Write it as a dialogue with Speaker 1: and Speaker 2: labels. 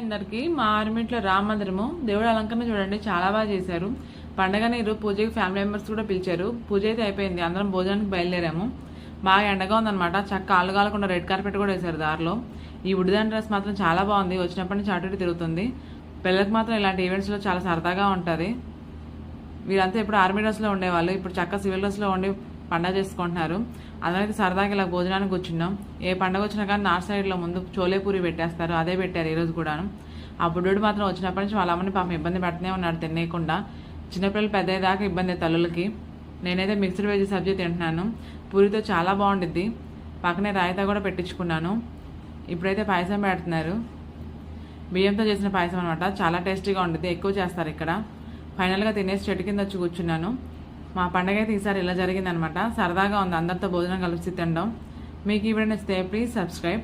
Speaker 1: అందరికి మా ఆర్మీట్లో రామ మందిరము దేవుడు అలంకరణ చూడండి చాలా బాగా చేశారు. పండగ నీరు పూజకి ఫ్యామిలీ మెంబర్స్ కూడా పిలిచారు. పూజ అయితే అయిపోయింది, అందరం భోజనానికి బయలుదేరాము. బాగా ఎండగా ఉందన్నమాట. చక్క కాలుగాలకుండా రెడ్ కార్పెట్ కూడా వేశారు దారిలో. ఈ ఉడిదాన్ డ్రెస్ మాత్రం చాలా బాగుంది, వచ్చినప్పటి నుంచి అటు ఇటు తిరుగుతుంది. పిల్లలకు మాత్రం ఇలాంటి ఈవెంట్స్లో చాలా సరదాగా ఉంటుంది. వీరంతా ఇప్పుడు ఆర్మీ డ్రెస్లో ఉండేవాళ్ళు, ఇప్పుడు చక్క సివిల్ డ్రెస్లో ఉండి పండగ చేసుకుంటున్నారు. అందరికి సరదాగా ఇలా భోజనానికి కూర్చున్నాం. ఏ పండగ వచ్చినా కానీ నార్త్ సైడ్లో ముందు చోలే పూరి పెట్టేస్తారు, అదే పెట్టారు ఈరోజు కూడాను. ఆ బుడ్డోడు మాత్రం వచ్చినప్పటి నుంచి వాళ్ళ అమ్మని పాపం ఇబ్బంది పెడుతూనే ఉన్నాడు తినేయకుండా. చిన్నపిల్లలు పెద్ద దాకా ఇబ్బంది తల్లులకి. నేనైతే మిక్స్డ్ వెజ్ సబ్జీ తింటున్నాను, పూరితో చాలా బాగుండిద్ది. పక్కనే రాయితా కూడా పెట్టించుకున్నాను. ఇప్పుడైతే పాయసం పెడుతున్నారు, బియ్యంతో చేసిన పాయసం అనమాట. చాలా టేస్టీగా ఉండిద్ది, ఎక్కువ చేస్తారు ఇక్కడ. ఫైనల్గా తినేసి చెట్టు కింద వచ్చి కూర్చున్నాను. మా పండగ అయితే ఈసారి ఇలా జరిగిందనమాట. సరదాగా ఉంది అందరితో భోజనం కలిసి తినడం. మీకు ఈ వీడియో నచ్చితే ప్లీజ్ సబ్స్క్రైబ్.